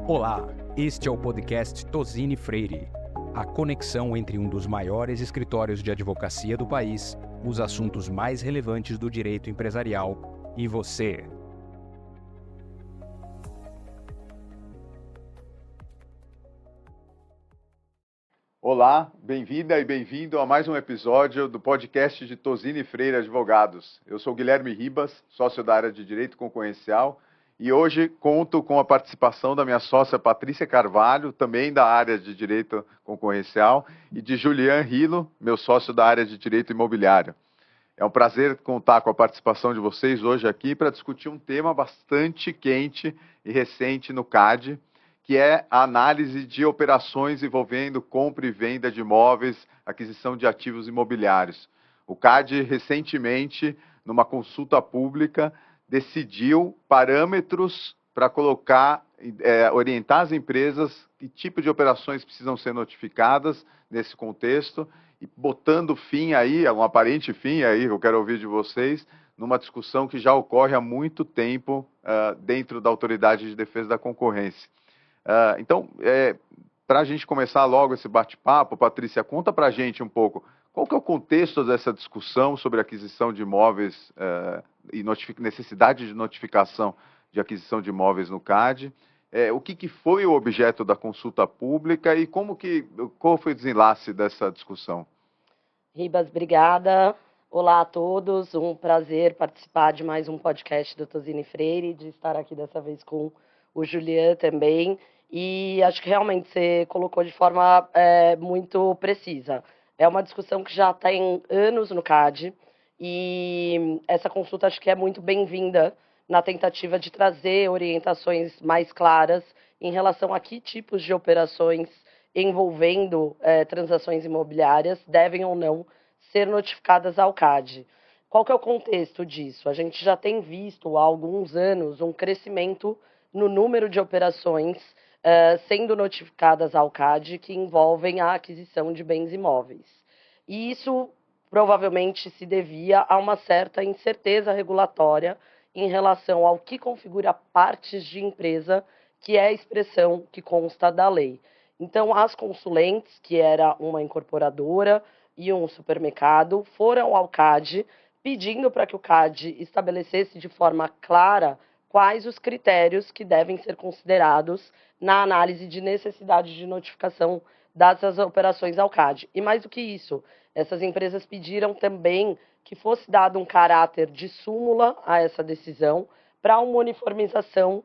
Olá, este é o podcast Tozini Freire, a conexão entre um dos maiores escritórios de advocacia do país, os assuntos mais relevantes do direito empresarial e você. Olá, bem-vinda e bem-vindo a mais um episódio do podcast de Tozini Freire Advogados. Eu sou Guilherme Ribas, sócio da área de Direito Concorrencial, e hoje conto com a participação da minha sócia Patrícia Carvalho, também da área de Direito Concorrencial, e de Julian Rilo, meu sócio da área de Direito Imobiliário. É um prazer contar com a participação de vocês hoje aqui para discutir um tema bastante quente e recente no CAD, que é a análise de operações envolvendo compra e venda de imóveis, aquisição de ativos imobiliários. O CAD, recentemente, numa consulta pública, decidiu parâmetros para orientar as empresas que tipo de operações precisam ser notificadas nesse contexto, e botando fim aí, um aparente fim aí, eu quero ouvir de vocês, numa discussão que já ocorre há muito tempo dentro da Autoridade de Defesa da Concorrência. Então, para a gente começar logo esse bate-papo, Patrícia, conta para a gente um pouco qual que é o contexto dessa discussão sobre aquisição de imóveis e necessidade de notificação de aquisição de imóveis no CAD. O que foi o objeto da consulta pública e qual foi o desenlace dessa discussão? Ribas, obrigada. Olá a todos, um prazer participar de mais um podcast do Tozini Freire, de estar aqui dessa vez com o Julian também, e acho que realmente você colocou de forma muito precisa. É uma discussão que já tem anos no CAD, e essa consulta acho que é muito bem-vinda na tentativa de trazer orientações mais claras em relação a que tipos de operações envolvendo transações imobiliárias devem ou não ser notificadas ao CAD. Qual que é o contexto disso? A gente já tem visto há alguns anos um crescimento no número de operações sendo notificadas ao CAD que envolvem a aquisição de bens imóveis. E isso provavelmente se devia a uma certa incerteza regulatória em relação ao que configura partes de empresa, que é a expressão que consta da lei. Então, as consulentes, que era uma incorporadora e um supermercado, foram ao CAD pedindo para que o CAD estabelecesse de forma clara quais os critérios que devem ser considerados na análise de necessidade de notificação dessas operações ao CAD. E mais do que isso, essas empresas pediram também que fosse dado um caráter de súmula a essa decisão para uma uniformização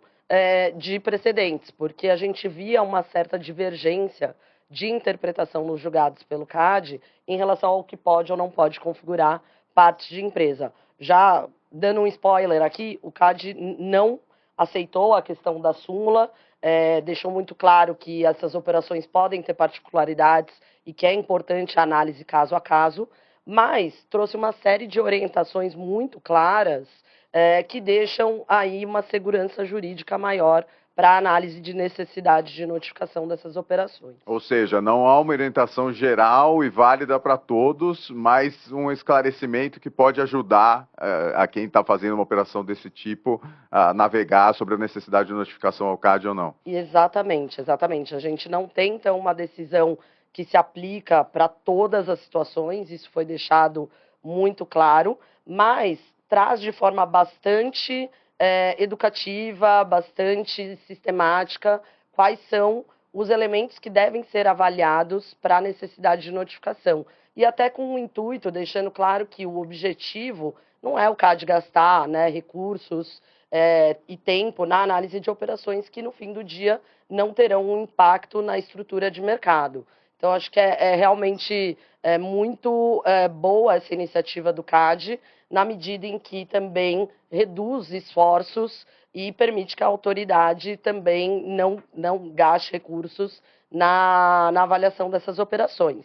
de precedentes, porque a gente via uma certa divergência de interpretação nos julgados pelo CAD em relação ao que pode ou não pode configurar partes de empresa. Já dando um spoiler aqui, o CAD não aceitou a questão da súmula, deixou muito claro que essas operações podem ter particularidades e que é importante a análise caso a caso, mas trouxe uma série de orientações muito claras que deixam aí uma segurança jurídica maior para a análise de necessidade de notificação dessas operações. Ou seja, não há uma orientação geral e válida para todos, mas um esclarecimento que pode ajudar a quem está fazendo uma operação desse tipo a navegar sobre a necessidade de notificação ao CAD ou não. Exatamente, exatamente. A gente não tem, então, uma decisão que se aplica para todas as situações, isso foi deixado muito claro, mas traz de forma bastante educativa, bastante sistemática, quais são os elementos que devem ser avaliados para a necessidade de notificação. E até com o intuito, deixando claro que o objetivo não é o CAD gastar recursos e tempo na análise de operações que, no fim do dia, não terão um impacto na estrutura de mercado. Então, acho que é realmente muito boa essa iniciativa do CAD, na medida em que também reduz esforços e permite que a autoridade também não gaste recursos na avaliação dessas operações.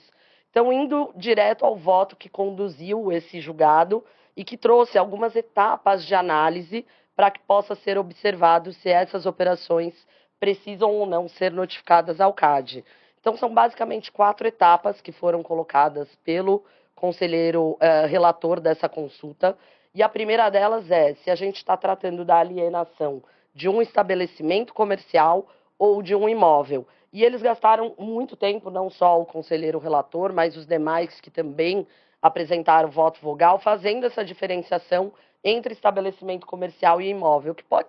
Então, indo direto ao voto que conduziu esse julgado e que trouxe algumas etapas de análise para que possa ser observado se essas operações precisam ou não ser notificadas ao CAD. Então, são basicamente 4 etapas que foram colocadas pelo conselheiro relator dessa consulta. E a primeira delas é se a gente está tratando da alienação de um estabelecimento comercial ou de um imóvel. E eles gastaram muito tempo, não só o conselheiro relator, mas os demais que também apresentaram voto vogal, fazendo essa diferenciação entre estabelecimento comercial e imóvel, que pode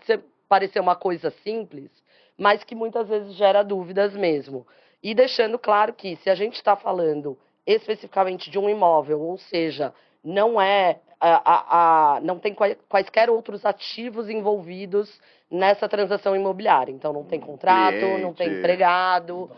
parecer uma coisa simples, mas que muitas vezes gera dúvidas mesmo. E deixando claro que, se a gente está falando especificamente de um imóvel, ou seja, não não tem quaisquer outros ativos envolvidos nessa transação imobiliária. Então, não tem contrato, Cliente. não tem empregado,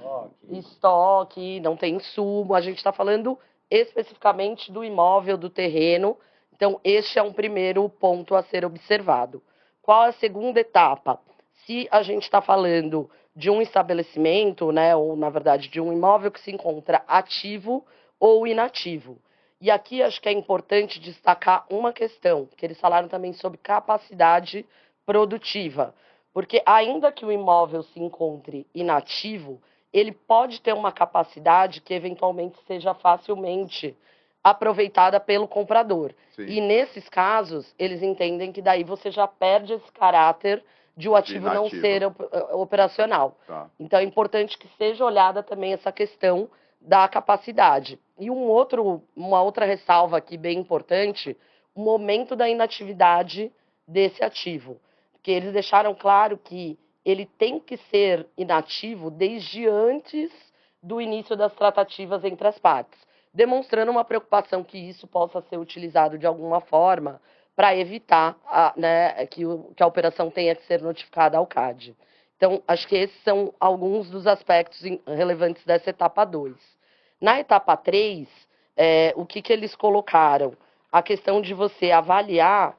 estoque, não tem insumo. A gente está falando especificamente do imóvel, do terreno. Então, este é um primeiro ponto a ser observado. Qual a segunda etapa? Se a gente está falando de um estabelecimento, né, ou, na verdade, de um imóvel que se encontra ativo ou inativo. E aqui acho que é importante destacar uma questão, que eles falaram também sobre capacidade produtiva. Porque ainda que o imóvel se encontre inativo, ele pode ter uma capacidade que eventualmente seja facilmente aproveitada pelo comprador. Sim. E nesses casos, eles entendem que daí você já perde esse caráter de o ativo não ser operacional. Tá. Então é importante que seja olhada também essa questão da capacidade. E uma outra ressalva aqui bem importante, o momento da inatividade desse ativo. Porque eles deixaram claro que ele tem que ser inativo desde antes do início das tratativas entre as partes, demonstrando uma preocupação que isso possa ser utilizado de alguma forma para evitar que a operação tenha que ser notificada ao CAD. Então, acho que esses são alguns dos aspectos relevantes dessa etapa 2. Na etapa 3, o que eles colocaram? A questão de você avaliar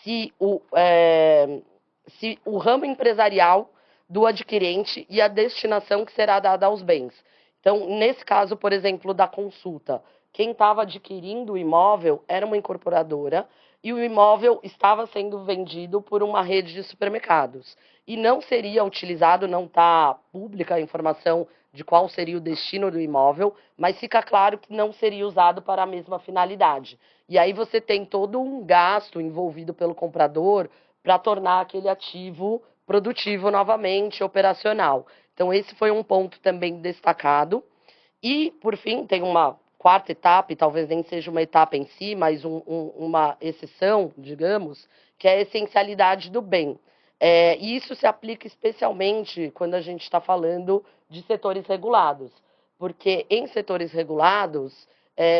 se o ramo empresarial do adquirente e a destinação que será dada aos bens. Então, nesse caso, por exemplo, da consulta, quem estava adquirindo o imóvel era uma incorporadora e o imóvel estava sendo vendido por uma rede de supermercados. E não seria utilizado, não está pública a informação de qual seria o destino do imóvel, mas fica claro que não seria usado para a mesma finalidade. E aí você tem todo um gasto envolvido pelo comprador para tornar aquele ativo produtivo novamente, operacional. Então, esse foi um ponto também destacado. E, por fim, tem uma quarta etapa, e talvez nem seja uma etapa em si, mas uma exceção, digamos, que é a essencialidade do bem. E isso se aplica especialmente quando a gente está falando de setores regulados, porque em setores regulados,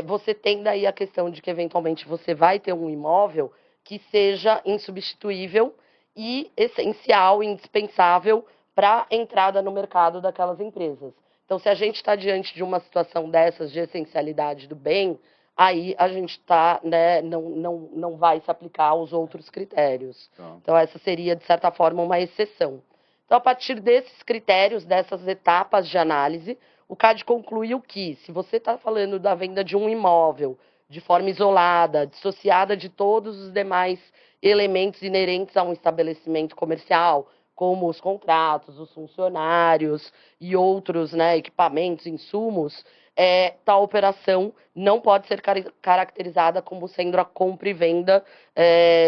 você tem daí a questão de que, eventualmente, você vai ter um imóvel que seja insubstituível e essencial, indispensável para a entrada no mercado daquelas empresas. Então, se a gente está diante de uma situação dessas de essencialidade do bem, aí a gente não vai se aplicar aos outros critérios. Então, essa seria, de certa forma, uma exceção. Então, a partir desses critérios, dessas etapas de análise, o CAD concluiu que, se você está falando da venda de um imóvel de forma isolada, dissociada de todos os demais elementos inerentes a um estabelecimento comercial, como os contratos, os funcionários e outros equipamentos, insumos, tal operação não pode ser caracterizada como sendo a compra e venda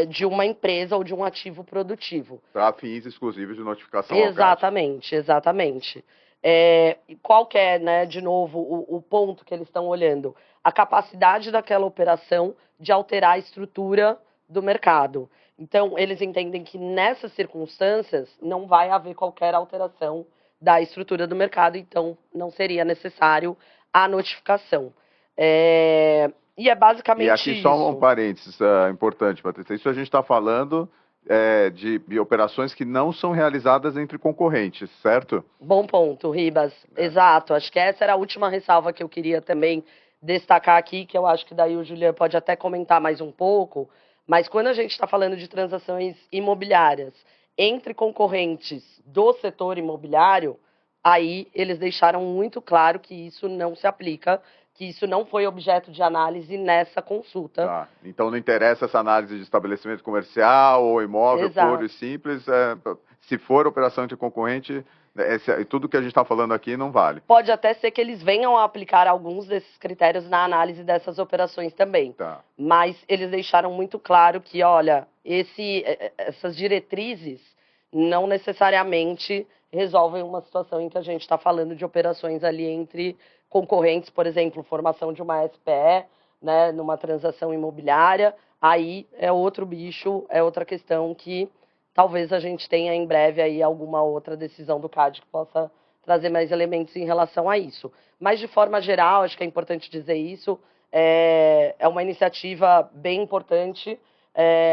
de uma empresa ou de um ativo produtivo. Para fins exclusivos de notificação ao CAD. Exatamente, exatamente. Qual que é, de novo, o ponto que eles estão olhando? A capacidade daquela operação de alterar a estrutura do mercado. Então, eles entendem que nessas circunstâncias não vai haver qualquer alteração da estrutura do mercado, então não seria necessário a notificação. E é basicamente isso. E aqui só um parênteses importante, Patrícia. Isso a gente está falando de operações que não são realizadas entre concorrentes, certo? Bom ponto, Ribas. Exato. Acho que essa era a última ressalva que eu queria também destacar aqui, que eu acho que daí o Julian pode até comentar mais um pouco. Mas quando a gente está falando de transações imobiliárias entre concorrentes do setor imobiliário, aí eles deixaram muito claro que isso não se aplica, que isso não foi objeto de análise nessa consulta. Tá. Então não interessa essa análise de estabelecimento comercial ou imóvel puro e simples, se for operação entre concorrente, tudo que a gente está falando aqui não vale. Pode até ser que eles venham a aplicar alguns desses critérios na análise dessas operações também. Tá. Mas eles deixaram muito claro que, olha, essas diretrizes não necessariamente resolvem uma situação em que a gente está falando de operações ali entre concorrentes, por exemplo, formação de uma SPE, né, numa transação imobiliária, aí é outro bicho, é outra questão que talvez a gente tenha em breve aí alguma outra decisão do CAD que possa trazer mais elementos em relação a isso. Mas, de forma geral, acho que é importante dizer isso, é uma iniciativa bem importante,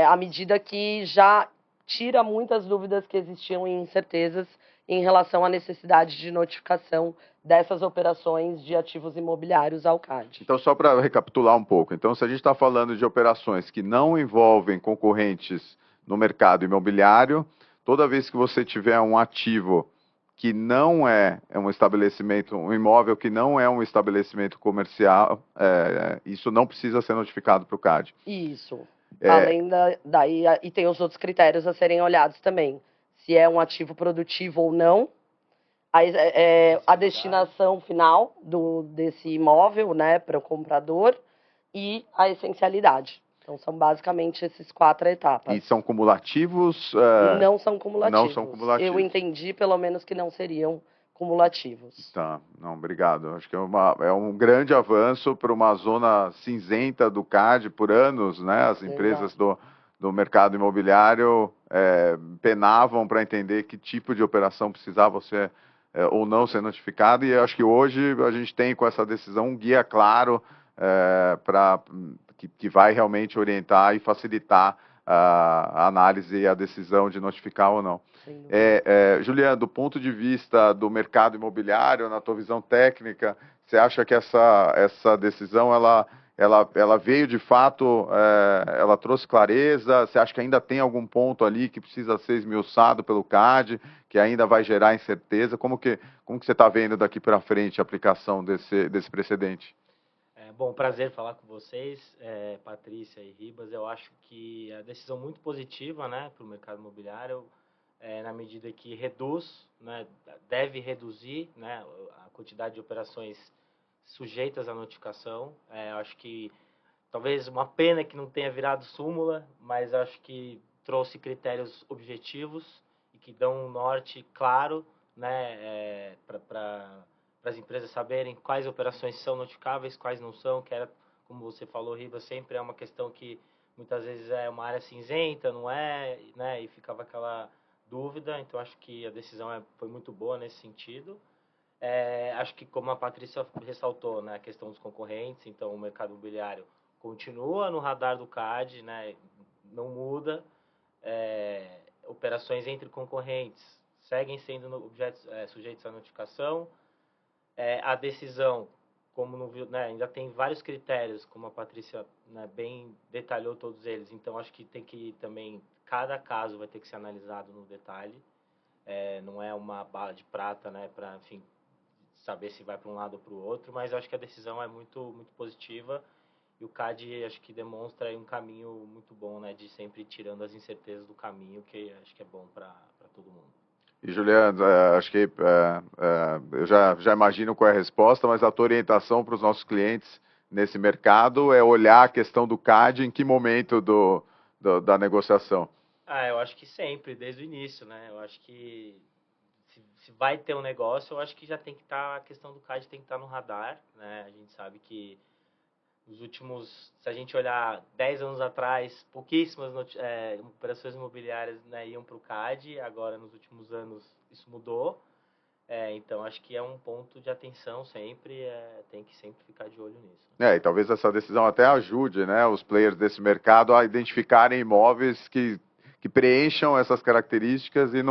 à medida que já tira muitas dúvidas que existiam e incertezas em relação à necessidade de notificação dessas operações de ativos imobiliários ao CAD. Então, só para recapitular um pouco, então, se a gente está falando de operações que não envolvem concorrentes no mercado imobiliário, toda vez que você tiver um ativo que não é um estabelecimento, um imóvel que não é um estabelecimento comercial, isso não precisa ser notificado para o CAD. Isso. Além daí, e tem os outros critérios a serem olhados também. Se é um ativo produtivo ou não, a destinação final desse imóvel, né, para o comprador, e a essencialidade. Então, são basicamente esses 4 etapas. E são cumulativos? Não são cumulativos. Não são cumulativos. Eu entendi, pelo menos, que não seriam cumulativos. Tá, não, obrigado. Acho que é um grande avanço para uma zona cinzenta do CAD por anos, né? As empresas do mercado imobiliário penavam para entender que tipo de operação precisava ser ou não ser notificada, e acho que hoje a gente tem com essa decisão um guia claro que vai realmente orientar e facilitar a análise e a decisão de notificar ou não. Juliana, do ponto de vista do mercado imobiliário, na tua visão técnica, você acha que essa decisão ela veio de fato, ela trouxe clareza? Você acha que ainda tem algum ponto ali que precisa ser esmiuçado pelo CAD, que ainda vai gerar incerteza? Como que você está vendo daqui para frente a aplicação desse precedente? Bom, prazer falar com vocês, Patrícia e Ribas. Eu acho que a decisão muito positiva, né, para o mercado imobiliário, na medida que reduz, né, deve reduzir, né, a quantidade de operações sujeitas à notificação. Eu acho que talvez uma pena que não tenha virado súmula, mas acho que trouxe critérios objetivos e que dão um norte claro, né, para as empresas saberem quais operações são notificáveis, quais não são, que era, como você falou, Ribas, sempre é uma questão que muitas vezes é uma área cinzenta, não é, né, e ficava aquela dúvida. Então acho que a decisão foi muito boa nesse sentido. Acho que, como a Patrícia ressaltou, né, a questão dos concorrentes, então o mercado imobiliário continua no radar do CAD, né, não muda, operações entre concorrentes seguem sendo sujeitos à notificação. A decisão, como não viu, né, ainda tem vários critérios, como a Patrícia, né, bem detalhou todos eles. Então acho que tem que também, cada caso vai ter que ser analisado no detalhe. Não é uma bala de prata, né, para, enfim, saber se vai para um lado ou para o outro, mas eu acho que a decisão é muito, muito positiva, e o CAD acho que demonstra aí um caminho muito bom, né, de sempre tirando as incertezas do caminho, que acho que é bom para todo mundo. E, Juliana, acho que eu já imagino qual é a resposta, mas a tua orientação para os nossos clientes nesse mercado é olhar a questão do CAD em que momento da negociação? Eu acho que sempre, desde o início, né? Eu acho que se vai ter um negócio, eu acho que já tem que estar, a questão do CAD tem que estar no radar, né? A gente sabe que nos últimos, se a gente olhar 10 anos atrás, pouquíssimas operações imobiliárias, né, iam para o CAD. Agora, nos últimos anos, isso mudou. Então, acho que é um ponto de atenção sempre, tem que sempre ficar de olho nisso. E talvez essa decisão até ajude, né, os players desse mercado a identificarem imóveis que preencham essas características e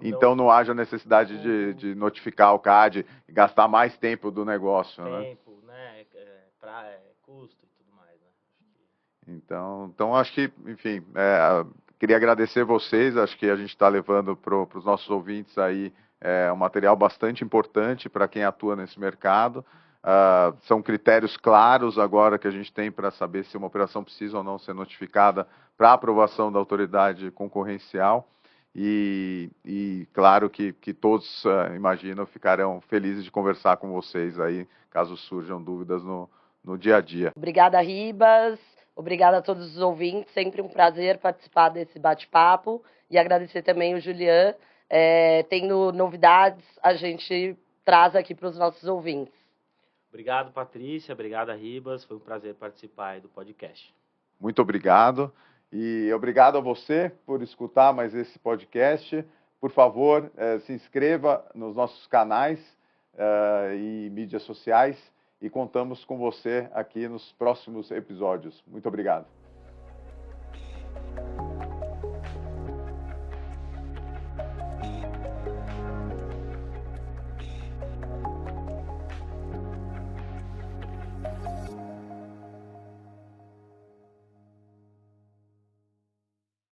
então não haja necessidade de notificar o CAD e gastar mais tempo do negócio. Tempo, né, custo e tudo mais, né? Então acho que, enfim, queria agradecer vocês. Acho que a gente está levando para os nossos ouvintes aí um material bastante importante para quem atua nesse mercado. São critérios claros agora que a gente tem para saber se uma operação precisa ou não ser notificada para aprovação da autoridade concorrencial. E claro que todos, imagino, ficarão felizes de conversar com vocês aí, caso surjam dúvidas no dia a dia. Obrigada, Ribas. Obrigada a todos os ouvintes. Sempre um prazer participar desse bate-papo. e agradecer também o Julian. Tendo novidades, a gente traz aqui para os nossos ouvintes. Obrigado, Patrícia. Obrigado, Ribas. Foi um prazer participar aí do podcast. Muito obrigado. E obrigado a você por escutar mais esse podcast. Por favor, se inscreva nos nossos canais e mídias sociais e contamos com você aqui nos próximos episódios. Muito obrigado.